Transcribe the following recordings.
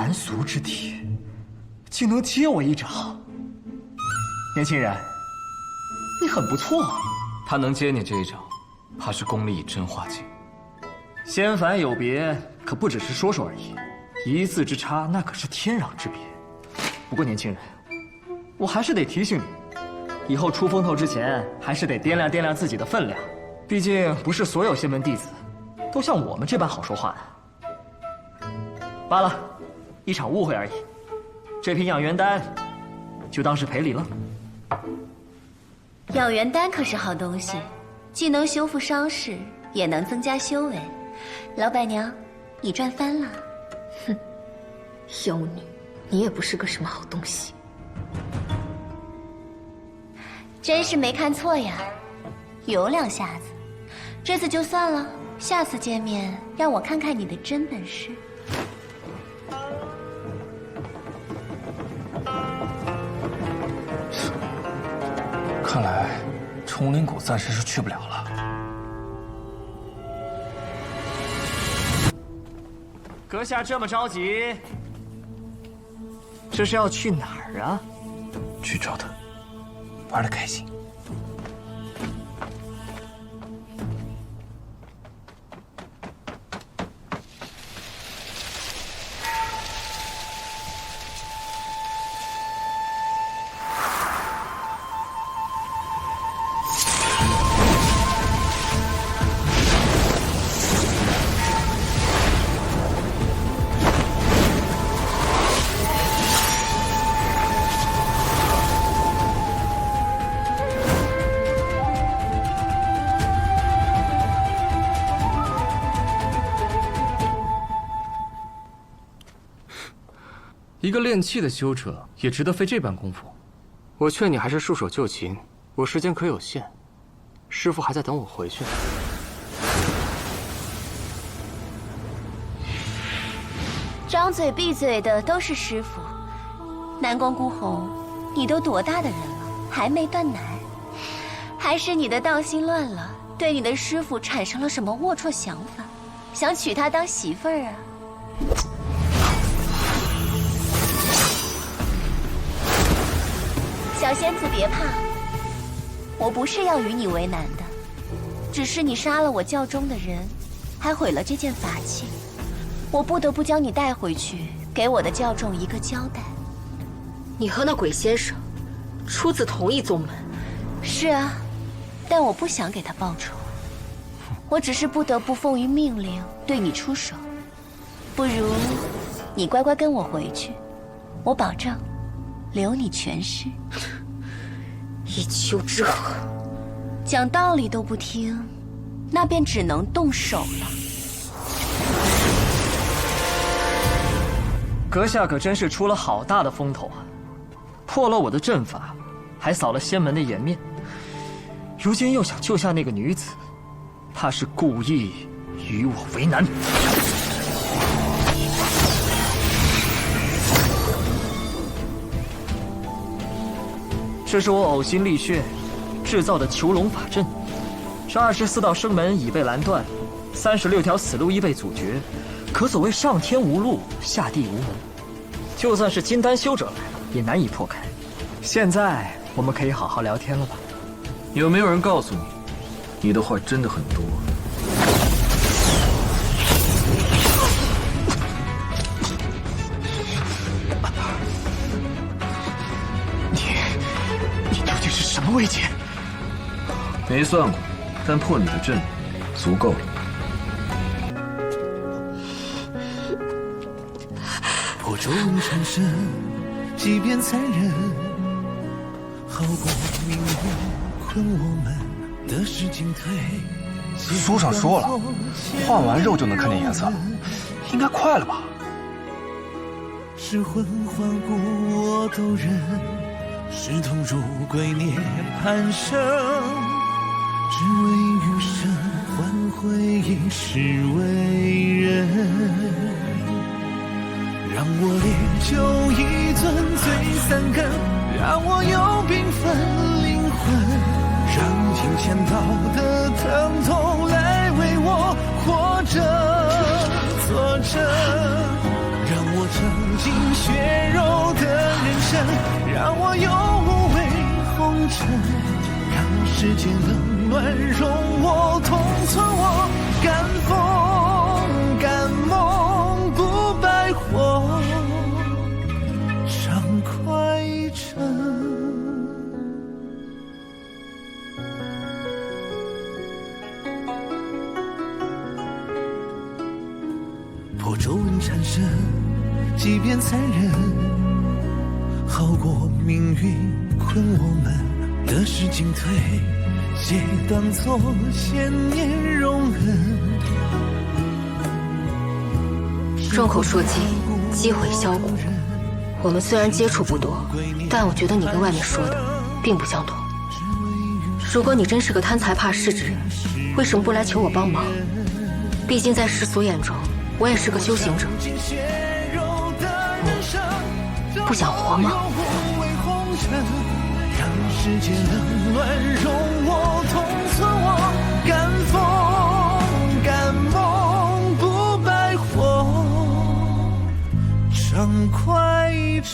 凡俗之体，竟能接我一掌。年轻人，你很不错啊。他能接你这一掌，怕是功力已真化境。仙凡有别，可不只是说说而已，一字之差，那可是天壤之别。不过年轻人，我还是得提醒你，以后出风头之前，还是得掂量掂量自己的分量。毕竟不是所有仙门弟子都像我们这般好说话的。罢了，一场误会而已。这瓶养元丹，就当是赔礼了。养元丹可是好东西，既能修复伤势，也能增加修为。老板娘，你赚翻了。哼，妖女，你也不是个什么好东西。真是没看错呀，有两下子。这次就算了，下次见面让我看看你的真本事。看来冲灵谷暂时是去不了了。阁下这么着急，这是要去哪儿啊？去找他，玩得开心。一个练气的修者也值得费这般功夫。我劝你还是束手就擒，我时间可有限，师父还在等我回去呢。张嘴闭嘴的都是师傅。南宫孤鸿，你都多大的人了，还没断奶？还是你的道心乱了，对你的师傅产生了什么龌龊想法，想娶她当媳妇儿啊？小仙子别怕，我不是要与你为难的，只是你杀了我教中的人，还毁了这件法器，我不得不将你带回去，给我的教众一个交代。你和那鬼先生出自同一宗门。是啊，但我不想给他报仇，我只是不得不奉于命令对你出手。不如你乖乖跟我回去，我保证留你全尸。一丘之貉，讲道理都不听，那便只能动手了。阁下可真是出了好大的风头啊！破了我的阵法，还扫了仙门的颜面，如今又想救下那个女子，怕是故意与我为难。这是我呕心沥血制造的囚笼法阵，这24道生门已被拦断，36条死路亦被阻绝，可所谓上天无路，下地无门，就算是金丹修者来了，也难以破开。现在我们可以好好聊天了吧？有没有人告诉你，你的话真的很多？你究竟是什么位阶？没算过，但破你的阵足够了。破中产生，即便残忍，好过命运困我们的是进退。书上说了，换完肉就能看见颜色了，应该快了吧？是魂换骨我都忍，是痛入归涅槃生，只为余生换回一世为人。让我烈酒一樽醉三更，让我有缤纷灵魂，让金钱道的疼痛来为我活着作证，让我成世间冷暖容我同存我，敢风敢梦不败火，畅快尘。破皱纹缠身，即便残忍，好过命运困我们。得失进退，皆当作千年容忍。众口铄金，积毁销骨。我们虽然接触不多，但我觉得你跟外面说的并不相同。如果你真是个贪财怕势之人，为什么不来求我帮忙？毕竟在世俗眼中，我也是个修行者。你不想活吗？让世间冷暖容我同存我，敢风敢梦不败火，畅快尘。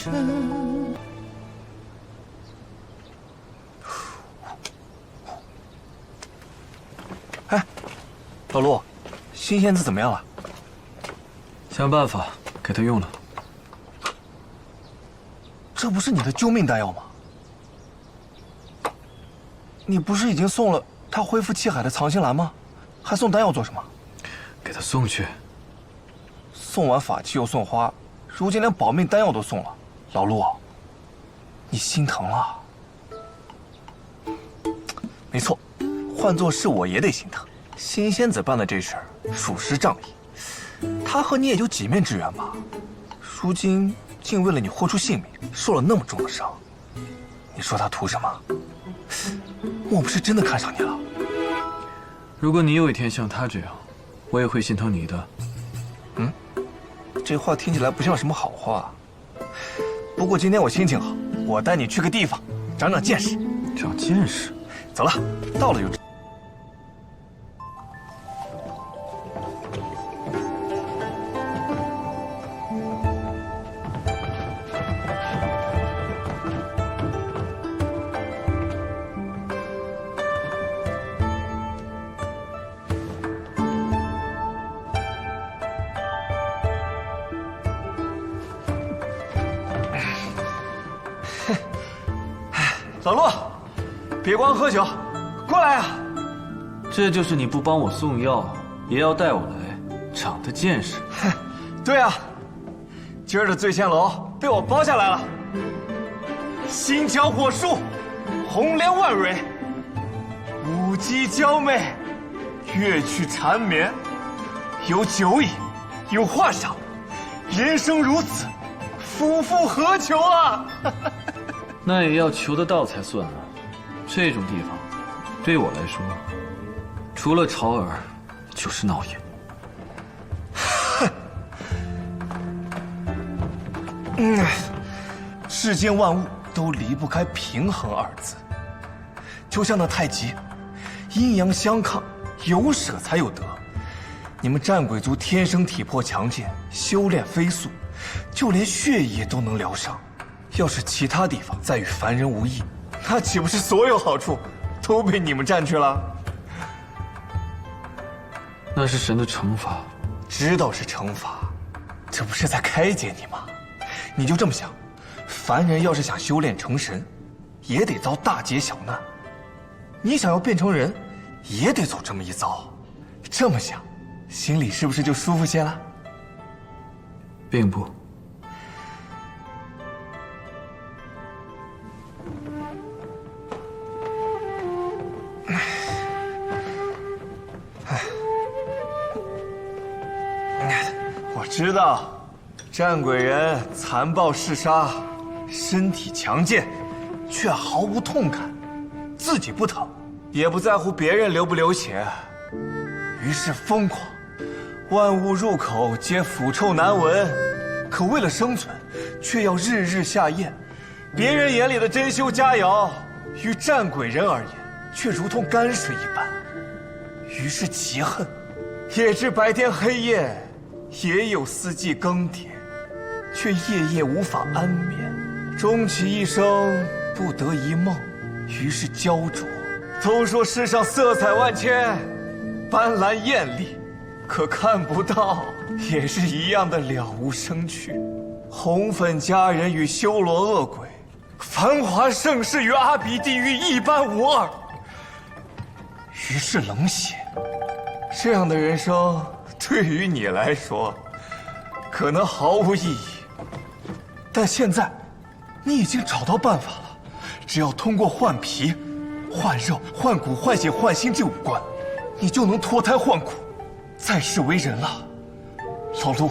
哎，老陆，新仙子怎么样了？想办法给他用了。这不是你的救命丹药吗？你不是已经送了他恢复气海的藏心兰吗？还送丹药做什么？给他送去。送完法器又送花，如今连保命丹药都送了。老陆，你心疼了。没错，换做是我也得心疼。新仙子办的这事儿属实仗义，他和你也就几面之缘吧，如今竟为了你豁出性命，受了那么重的伤，你说他图什么？莫不是真的看上你了？如果你有一天像他这样，我也会心疼你的。这话听起来不像什么好话。不过今天我心情好，我带你去个地方，长长见识。长见识？走了，到了就知。老陆，别光喝酒，过来呀！这就是你不帮我送药，也要带我来长的见识。对啊，今儿的醉仙楼被我包下来了，心交火树，红莲万蕊，舞姬娇媚，乐曲缠绵，有酒饮，有画赏，人生如此，夫复何求啊！那也要求得到才算啊！这种地方，对我来说，除了潮儿，就是闹眼。世间万物都离不开平衡二字，就像那太极，阴阳相抗，有舍才有得。你们战鬼族天生体魄强健，修炼飞速，就连血液都能疗伤。要是其他地方再与凡人无异，那岂不是所有好处都被你们占去了？那是神的惩罚。知道是惩罚，这不是在开解你吗？你就这么想，凡人要是想修炼成神，也得遭大劫小难。你想要变成人，也得走这么一遭。这么想，心里是不是就舒服些了？并不。我知道，战鬼人残暴嗜杀，身体强健，却毫无痛感，自己不疼，也不在乎别人流不流血，于是疯狂，万物入口皆腐臭难闻，可为了生存，却要日日下咽。别人眼里的珍馐佳肴，于战鬼人而言，却如同泔水一般，于是其恨，也知白天黑夜。也有四季更迭，却夜夜无法安眠，终其一生不得一梦，于是焦灼，都说世上色彩万千，斑斓艳丽，可看不到也是一样的了无生趣。红粉佳人与修罗恶鬼，繁华盛世与阿鼻地狱一般无二。于是冷血，这样的人生对于你来说，可能毫无意义。但现在，你已经找到办法了，只要通过换皮、换肉、换骨、换血、换心这5关，你就能脱胎换骨，再世为人了。老陆，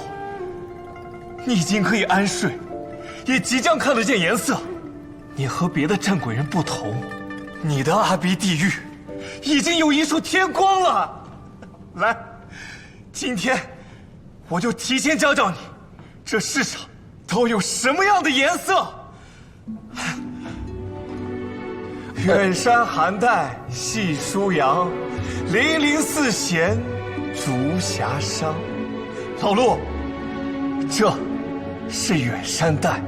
你已经可以安睡，也即将看得见颜色。你和别的战鬼人不同，你的阿鼻地狱已经有一束天光了。来，今天我就提前教教你，这世上都有什么样的颜色。远山寒带细舒扬，零零四弦竹匣伤。老陆，这是远山带。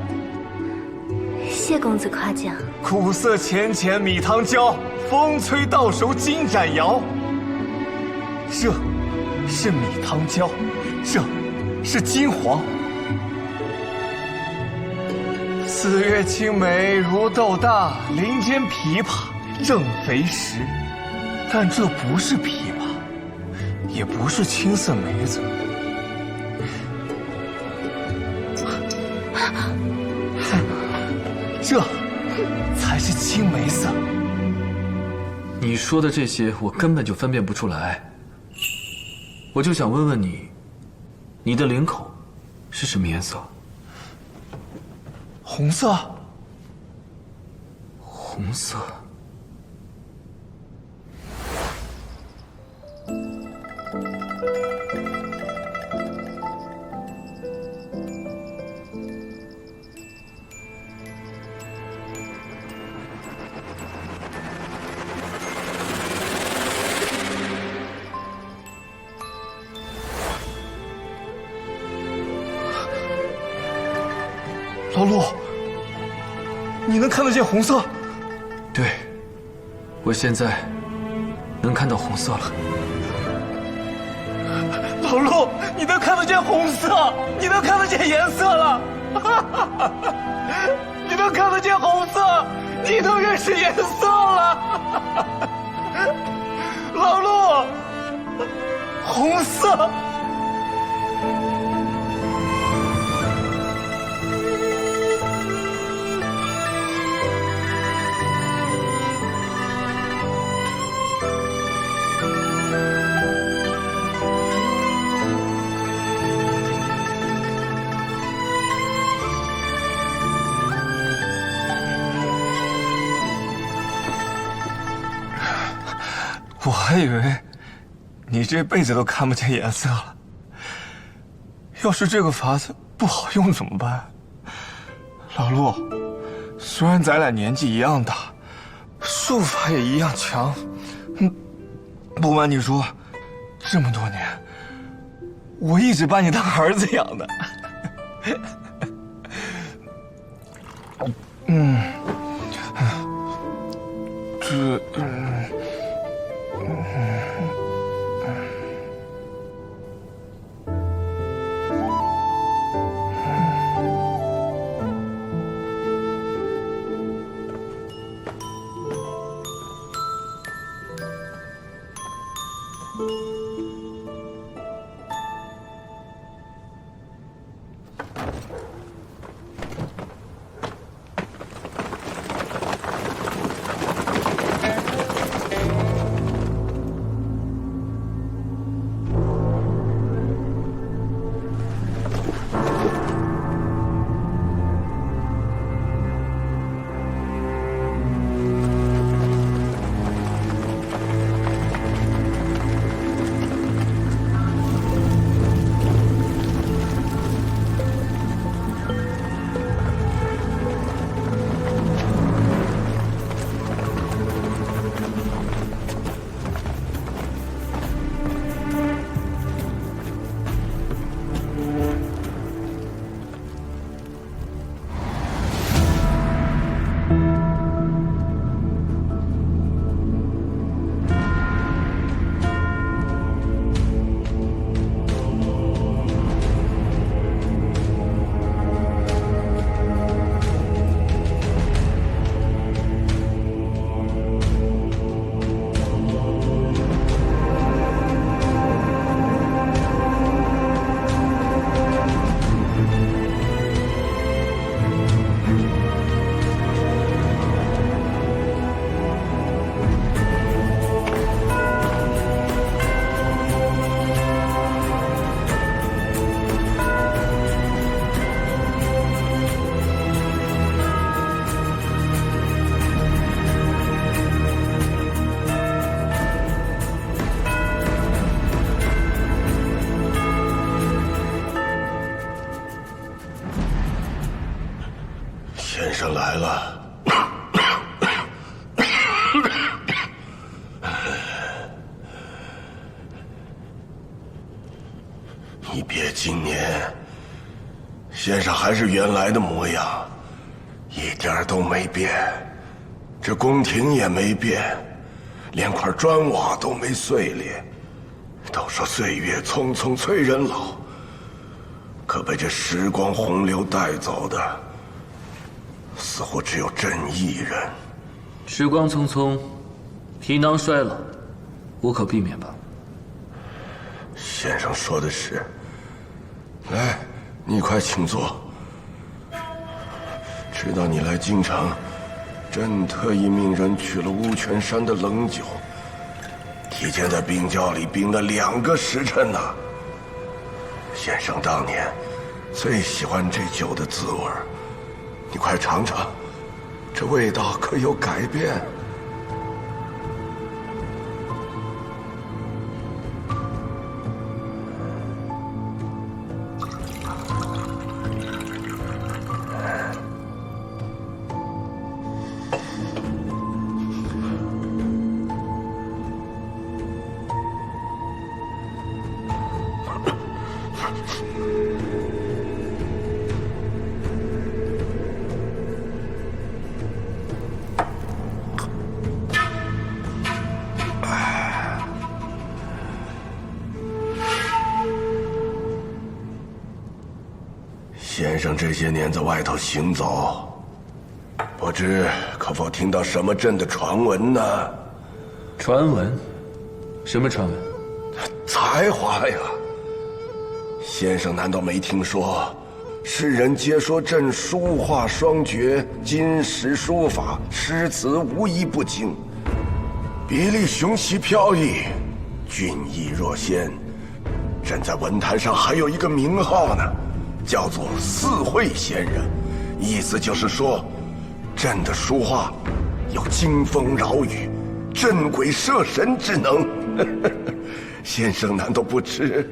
谢公子夸奖。苦涩浅浅米汤浇，风吹到熟金盏摇。这是米汤浇，这是金黄。四月青梅如豆大，林间枇杷正肥时。但这不是枇杷，也不是青色梅子。这才是青梅色。你说的这些我根本就分辨不出来。我就想问问你，你的领口是什么颜色？红色。红色。老陆，你能看得见红色？对，我现在能看到红色了。老陆，你能看得见红色，你能看得见颜色了，你能看得见红色，你能认识颜色了，老陆，红色。我还以为你这辈子都看不见颜色了。要是这个法子不好用怎么办？老陆，虽然咱俩年纪一样大，术法也一样强，不瞒你说，这么多年，我一直把你当儿子养的。来了。你别惊念，先生还是原来的模样，一点都没变。这宫廷也没变，连块砖瓦都没碎裂。都说岁月匆匆催人老，可被这时光洪流带走的，似乎只有朕一人。时光匆匆，皮囊衰老，无可避免吧？先生说的是。来，你快请坐。知道你来京城，朕特意命人取了乌泉山的冷酒，提前在冰窖里冰了2个时辰呢。先生当年最喜欢这酒的滋味，你快尝尝，这味道可有改变？先生这些年在外头行走，不知可否听到什么朕的传闻呢？传闻？什么传闻？才华呀！先生难道没听说？世人皆说朕书画双绝，金石书法，诗词无一不精，笔力雄奇飘逸，俊逸若仙。朕在文坛上还有一个名号呢，叫做四会仙人，意思就是说，朕的书画有惊风扰雨、镇鬼摄神之能。先生难道不知？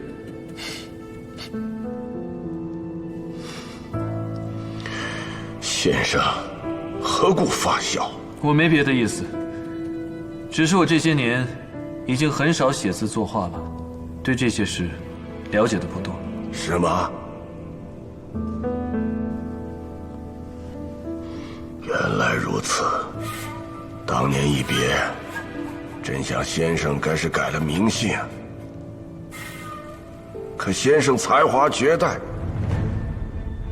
先生何故发笑？我没别的意思，只是我这些年已经很少写字作画了，对这些事了解的不多。是吗？原来如此。当年一别，朕想先生该是改了名姓，可先生才华绝代，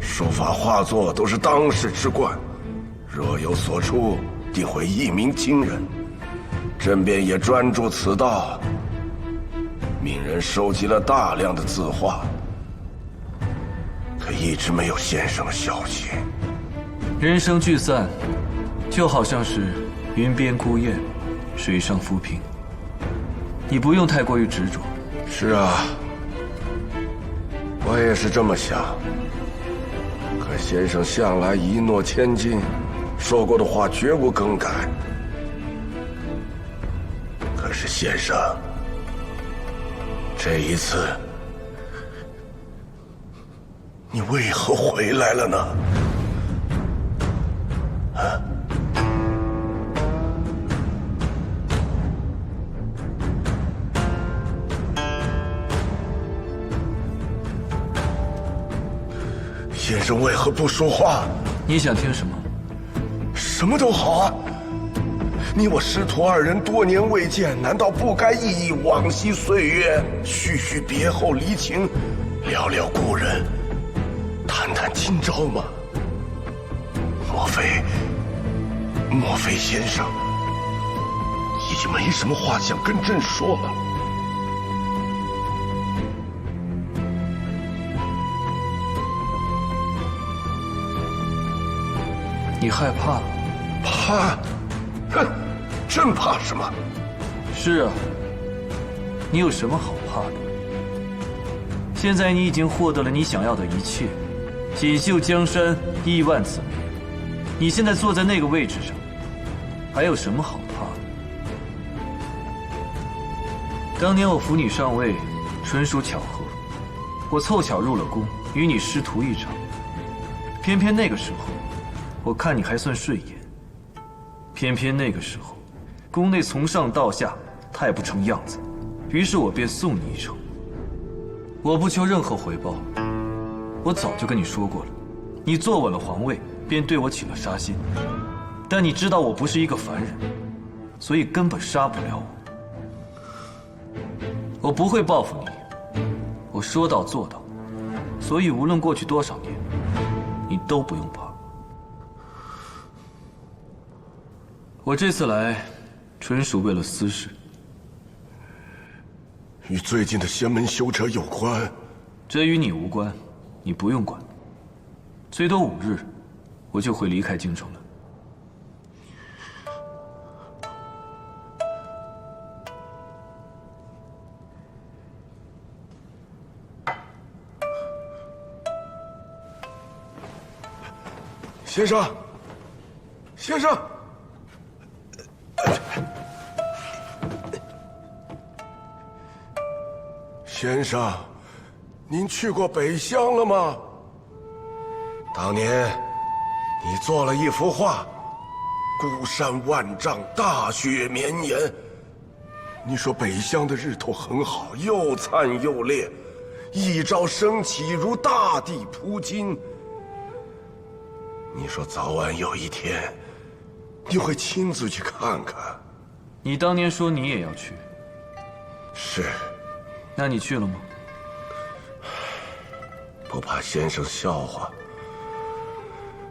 书法画作都是当世之冠，若有所出，定会一鸣惊人。朕便也专注此道，命人收集了大量的字画，可一直没有先生的消息。人生聚散，就好像是云边孤雁，水上浮萍。你不用太过于执着。是啊，我也是这么想。可先生向来一诺千金，说过的话绝无更改。可是先生，这一次，你为何回来了呢？啊？先生为何不说话？你想听什么？什么都好啊。你我师徒2人多年未见，难道不该忆忆往昔岁月，叙叙别后离情，聊聊故人，谈谈今朝吗？莫非先生已经没什么话想跟朕说了？你害怕了？怕？哼，朕怕什么？是啊，你有什么好怕的？现在你已经获得了你想要的一切，锦绣江山，亿万子民。你现在坐在那个位置上，还有什么好怕的？当年我扶你上位，纯属巧合，我凑巧入了宫，与你师徒一场。偏偏那个时候，我看你还算顺眼。偏偏那个时候，宫内从上到下太不成样子，于是我便送你一程。我不求任何回报，我早就跟你说过了，你坐稳了皇位，便对我起了杀心。但你知道我不是一个凡人，所以根本杀不了我。我不会报复你，我说到做到，所以无论过去多少年，你都不用怕。我这次来，纯属为了私事，与最近的仙门修扯有关。这与你无关，你不用管。最多5日，我就会离开京城了。先生，先生，先生，您去过北乡了吗？当年你做了一幅画，孤山万丈，大雪绵延。你说北乡的日头很好，又灿又烈，一朝升起如大地铺金。你说早晚有一天，你会亲自去看看。你当年说你也要去，是。那你去了吗？不怕先生笑话。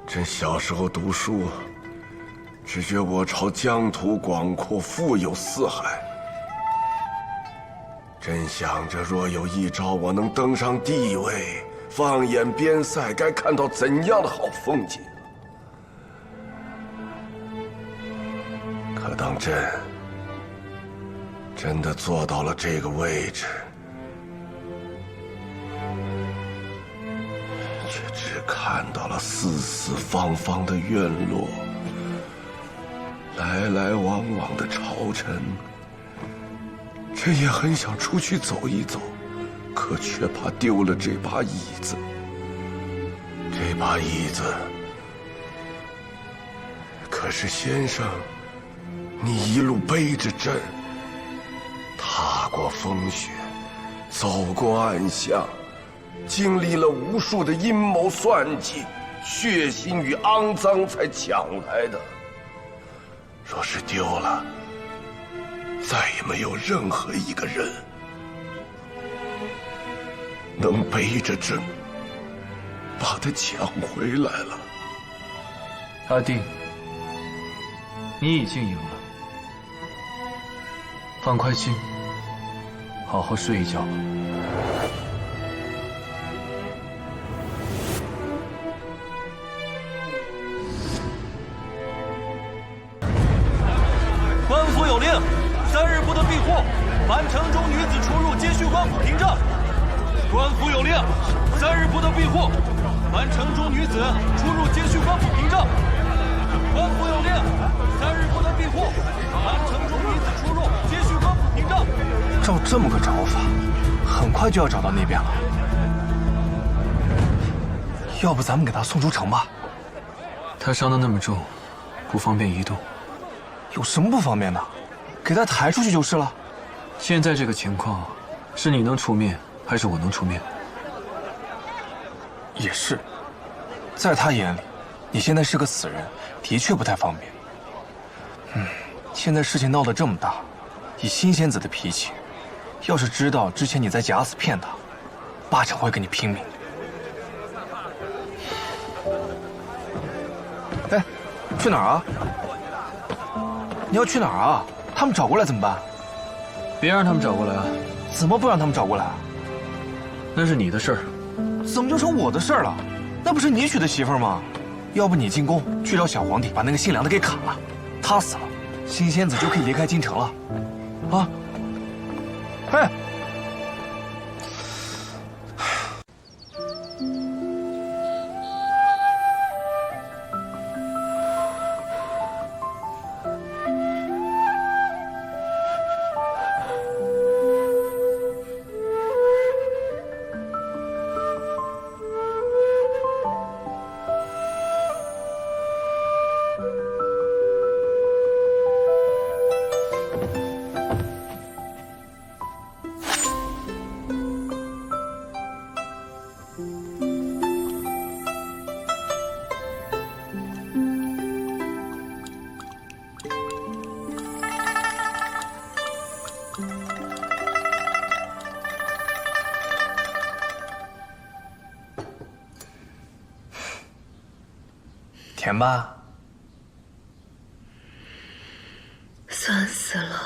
朕小时候读书，只觉我朝疆土广阔，富有四海。朕想着，若有一朝我能登上帝位，放眼边塞，该看到怎样的好风景。可当朕真的坐到了这个位置，却只看到了四四方方的院落，来来往往的朝臣。朕也很想出去走一走，可却怕丢了这把椅子。这把椅子，可是先生，你一路背着朕，踏过风雪，走过暗巷，经历了无数的阴谋算计、血腥与肮脏才抢来的。若是丢了，再也没有任何一个人能背着朕把它抢回来了。阿弟，你已经赢了，放宽心，好好睡一觉吧。官府有令，3日不得避户，凡城中女子出入皆需官府凭证。官府有令，3日不得避户，凡城中女子出入皆需官府凭证。官府有令，3日不得避户，凡城中女子出入皆需官府凭证。照这么个找法，很快就要找到那边了。要不咱们给他送出城吧？他伤得那么重，不方便移动。有什么不方便的？给他抬出去就是了。现在这个情况，是你能出面，还是我能出面？也是，在他眼里，你现在是个死人，的确不太方便。现在事情闹得这么大，以新仙子的脾气，要是知道之前你在假死骗他，8成会跟你拼命。哎，去哪儿啊？你要去哪儿啊？他们找过来怎么办？别让他们找过来啊！怎么不让他们找过来啊？那是你的事儿。怎么就成我的事儿了？那不是你娶的媳妇儿吗？要不你进宫去找小皇帝，把那个姓梁的给砍了，他死了，新仙子就可以离开京城了。啊！哎！甜吧？酸死了。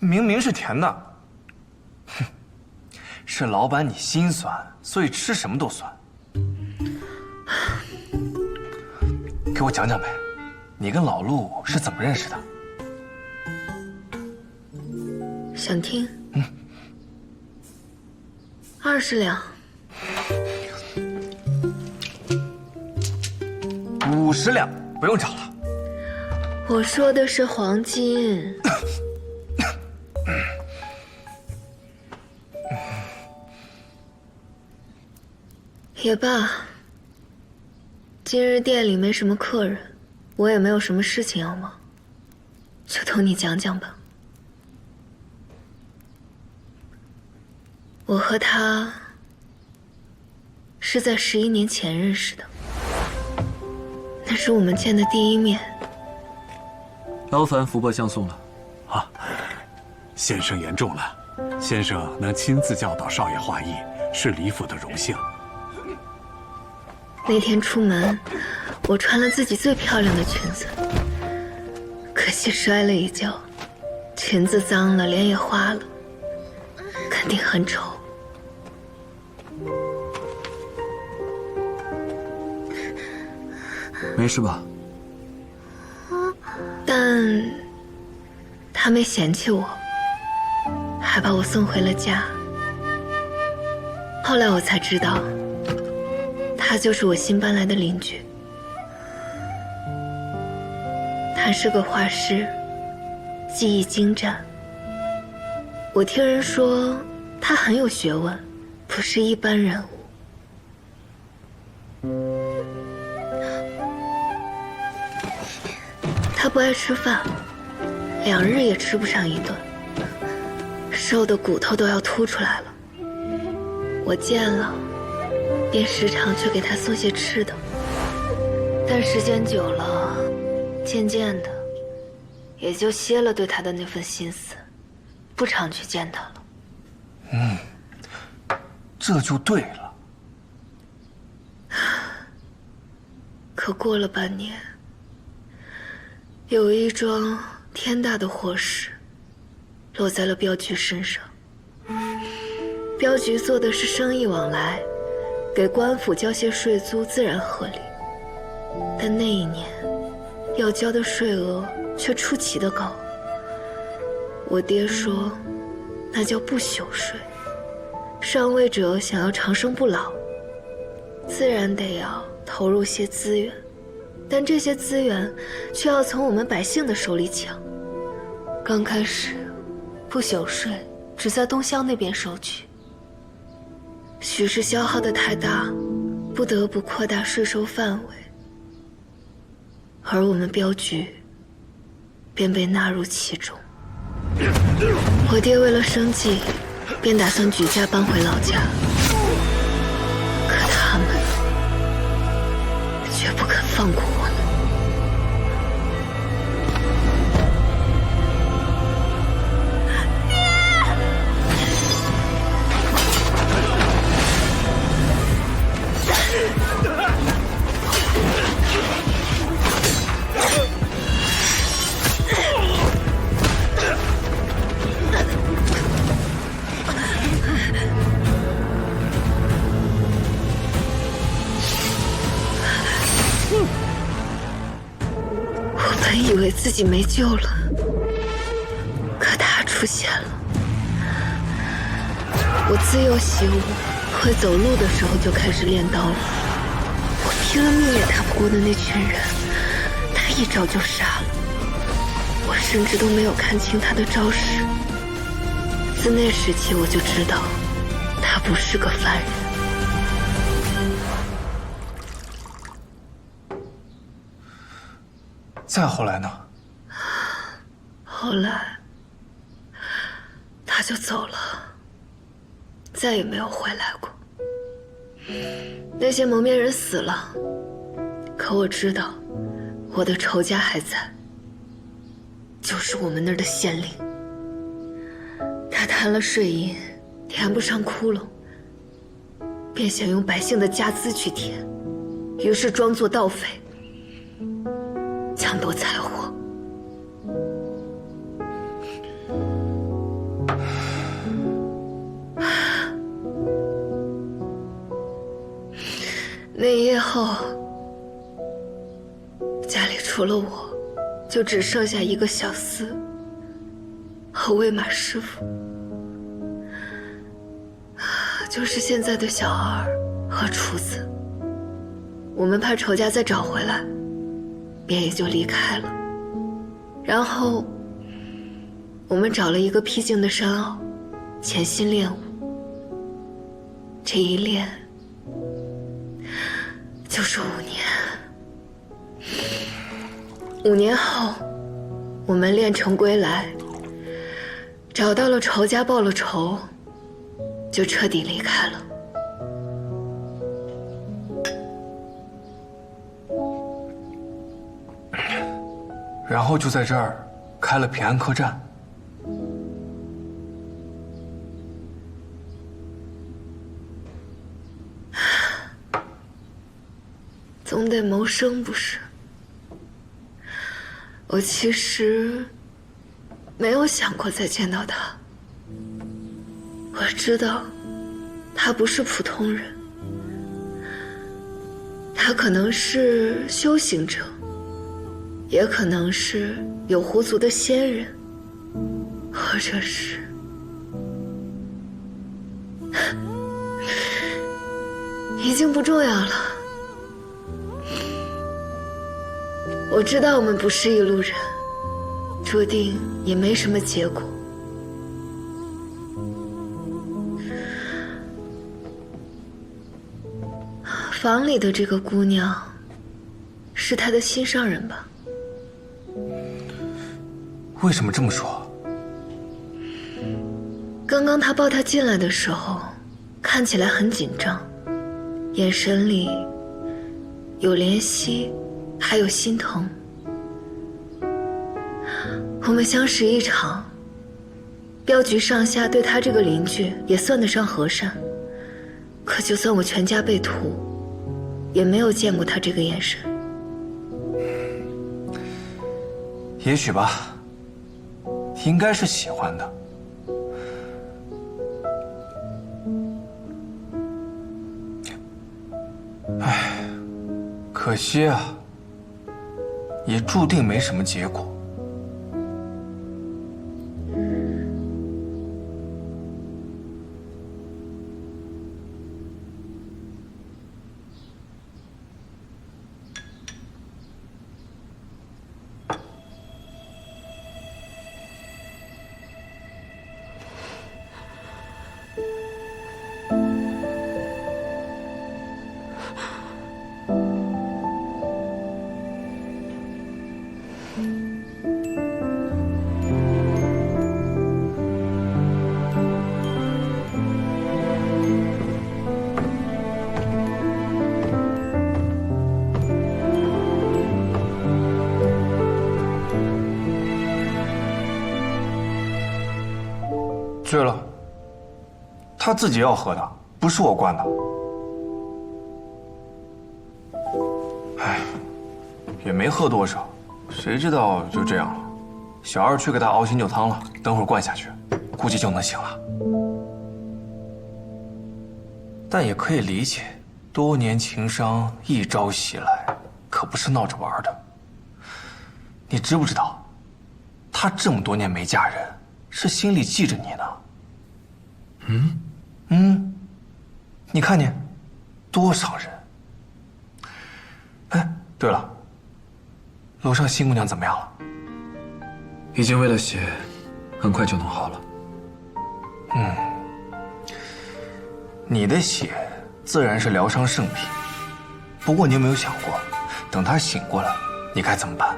明明是甜的。哼，是老板你心酸，所以吃什么都酸。给我讲讲呗，你跟老陆是怎么认识的？想听？20两。 50两，不用找了。我说的是黄金。也罢，今日店里没什么客人，我也没有什么事情要忙，就同你讲讲吧。我和他是在11年前认识的。 那是我们见的第一面。劳烦福伯相送了。啊，先生言重了。先生能亲自教导少爷画艺，是李府的荣幸。那天出门，我穿了自己最漂亮的裙子，可惜摔了一跤，裙子脏了，脸也花了，肯定很丑。 没事吧？但他没嫌弃我，还把我送回了家。后来我才知道，他就是我新搬来的邻居。他是个画师，技艺精湛。我听人说他很有学问，不是一般人物。 他不爱吃饭，2日也吃不上1顿，瘦的骨头都要凸出来了。我见了，便时常去给他送些吃的。但时间久了，渐渐的，也就歇了对他的那份心思，不常去见他了。这就对了。可过了半年。 有一桩天大的祸事落在了镖局身上。镖局做的是生意往来，给官府交些税租自然合理。但那一年要交的税额却出奇的高。我爹说，那叫不朽税。上位者想要长生不老，自然得要投入些资源。 但这些资源却要从我们百姓的手里抢。刚开始，不朽税只在东乡那边收取，许是消耗的太大，不得不扩大税收范围，而我们镖局便被纳入其中。我爹为了生计，便打算举家搬回老家，可他们却不肯放过我。 以为自己没救了，可他出现了。我自幼习武，会走路的时候就开始练刀了。我拼了命也打不过的那群人，他一招就杀了。我甚至都没有看清他的招式。自那时起，我就知道，他不是个凡人。 再后来呢？后来，他就走了，再也没有回来过。那些蒙面人死了，可我知道，我的仇家还在，就是我们那儿的县令。他贪了税银，填不上窟窿，便想用百姓的家资去填，于是装作盗匪，抢夺财货。那一夜后，家里除了我，就只剩下一个小厮和喂马师傅，就是现在的小二和厨子。我们怕仇家再找回来，便也就离开了。然后，我们找了一个僻静的山坳，潜心练武。这一练就是5年。5年后，我们练成归来，找到了仇家，报了仇，就彻底离开了。然后就在这儿开了平安客栈。总得谋生不是？我其实没有想过再见到他。我知道他不是普通人，他可能是修行者，也可能是有狐族的仙人，或者是已经不重要了。我知道我们不是一路人，注定也没什么结果。房里的这个姑娘，是他的心上人吧？为什么这么说？刚刚他抱她进来的时候，看起来很紧张，眼神里有怜惜，还有心疼。我们相识一场，镖局上下对他这个邻居也算得上和善，可就算我全家被屠，也没有见过他这个眼神。也许吧，应该是喜欢的。唉，可惜啊，也注定没什么结果。醉了，他自己要喝的，不是我灌的。唉，也没喝多少，谁知道就这样了。小二去给他熬醒酒汤了，等会儿灌下去，估计就能醒了。但也可以理解，多年情伤一朝袭来，可不是闹着玩的。你知不知道，他这么多年没嫁人，是心里记着你呢。你看见多少人？哎，对了，楼上新姑娘怎么样了？已经喂了血，很快就能好了。你的血自然是疗伤圣品，不过你有没有想过，等她醒过来，你该怎么办？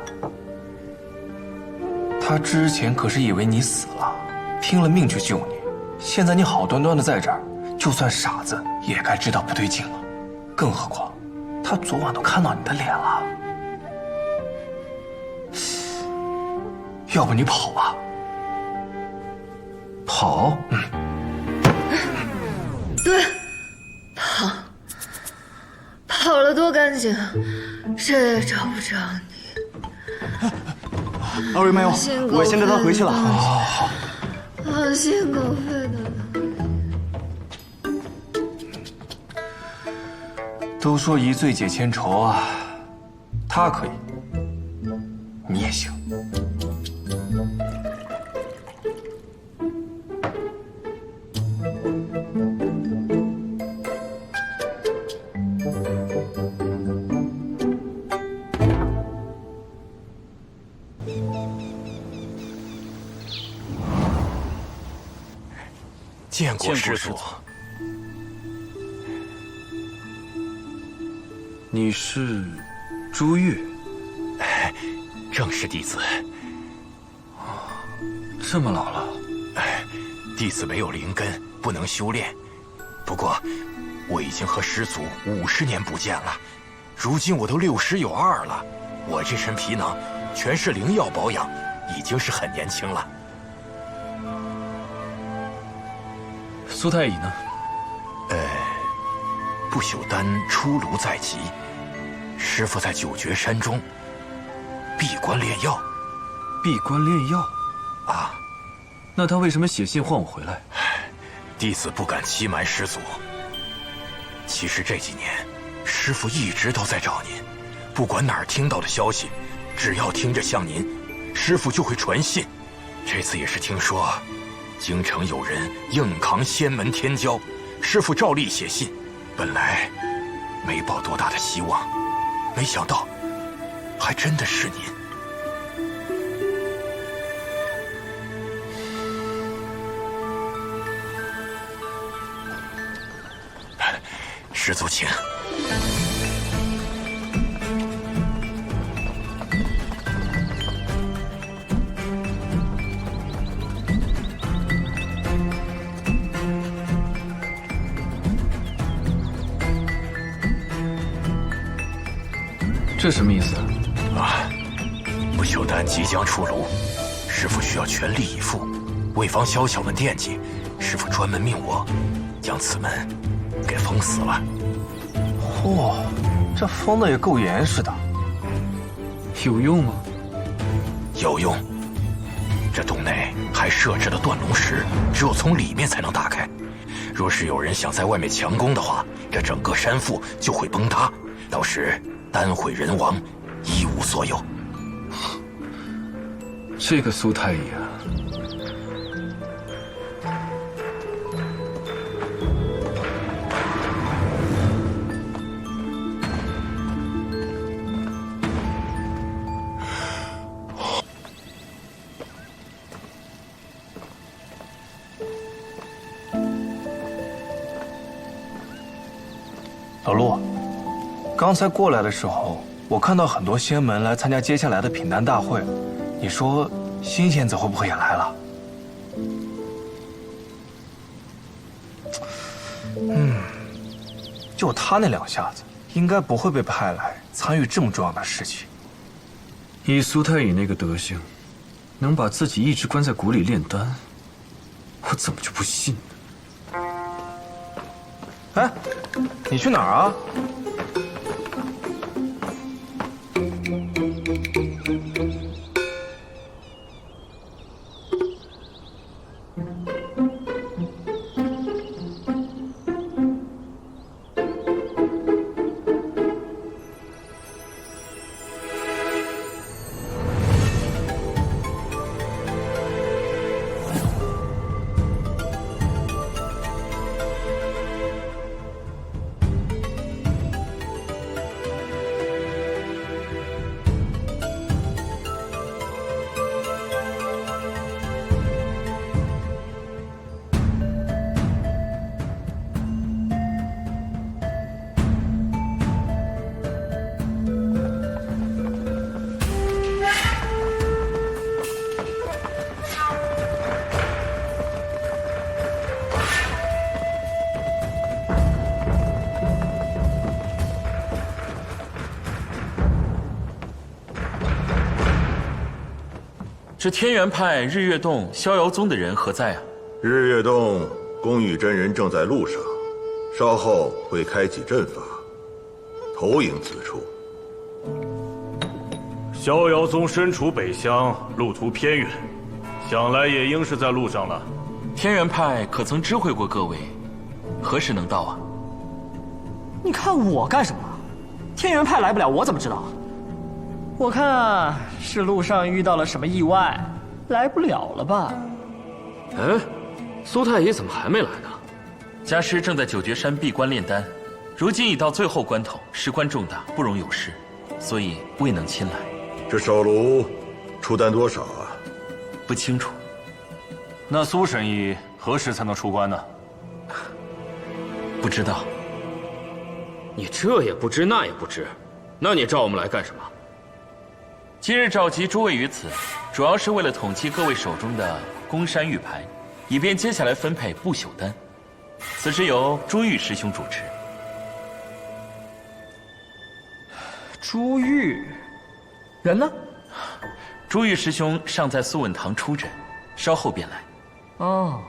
她之前可是以为你死了，拼了命去救你，现在你好端端的在这儿，就算傻子也该知道不对劲了。更何况，她昨晚都看到你的脸了。要不你跑吧？跑？对，跑。跑了多干净，谁也找不着你。二位没有，我先带他回去了。好，心狗肺的。都说一醉解千愁啊，他可以，你也行。见过师祖。你是朱越？正是弟子。这么老了？弟子没有灵根，不能修炼。不过，我已经和师祖50年不见了。如今我都60有2了，我这身皮囊全是灵药保养，已经是很年轻了。苏太乙呢？不朽丹出炉在即，师父在九绝山中闭关炼药。闭关炼药？啊，那他为什么写信唤我回来？弟子不敢欺瞒师祖。其实这几年，师父一直都在找您，不管哪儿听到的消息，只要听着像您，师父就会传信。这次也是听说，京城有人硬扛仙门天骄，师父照例写信。本来没抱多大的希望，没想到还真的是您。师祖请。这什么意思啊？不朽丹即将出炉，师父需要全力以赴。为防宵小们惦记，师父专门命我将此门给封死了。嚯，这封的也够严实的。有用吗？有用。这洞内还设置了断龙石，只有从里面才能打开。若是有人想在外面强攻的话，这整个山腹就会崩塌，到时丹毁人亡，一无所有。这个苏太乙啊，老陆，刚才过来的时候，我看到很多仙门来参加接下来的品丹大会，你说新仙子会不会也来了？就他那2下子，应该不会被派来参与这么重要的事情。以苏太乙那个德行，能把自己一直关在谷里炼丹，我怎么就不信呢？哎，你去哪儿啊？这天元派日月洞逍遥宗的人何在啊？日月洞宫羽真人正在路上，稍后会开启阵法。投影此处。逍遥宗身处北乡，路途偏远，想来也应是在路上了。天元派可曾知会过各位，何时能到啊？你看我干什么？天元派来不了，我怎么知道？我看是路上遇到了什么意外，来不了了吧？哎，苏太医怎么还没来呢？家师正在九绝山闭关炼丹，如今已到最后关头，事关重大，不容有失，所以未能亲来。这少卢出丹多少啊？不清楚。那苏神医何时才能出关呢？不知道。你这也不知，那也不知，那你召我们来干什么？今日召集诸位于此，主要是为了统计各位手中的宫山玉牌，以便接下来分配不朽丹。此事由朱玉师兄主持。朱玉，人呢？朱玉师兄尚在素问堂出诊，稍后便来。哦。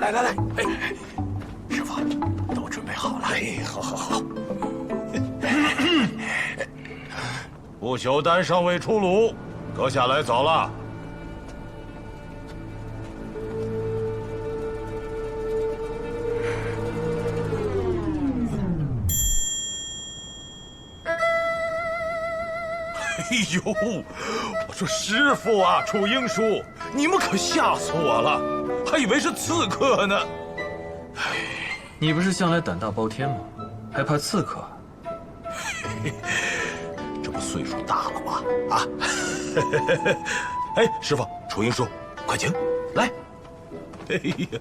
来来来，哎，师傅，都准备好了。哎，好好好。不朽丹尚未出炉，阁下来早了。哎呦，我说师傅啊，楚英叔，你们可吓死我了，还以为是刺客呢。你不是向来胆大包天吗？还怕刺客？这不岁数大了吗？啊！哎，师傅，楚英叔，快请，来。哎呀，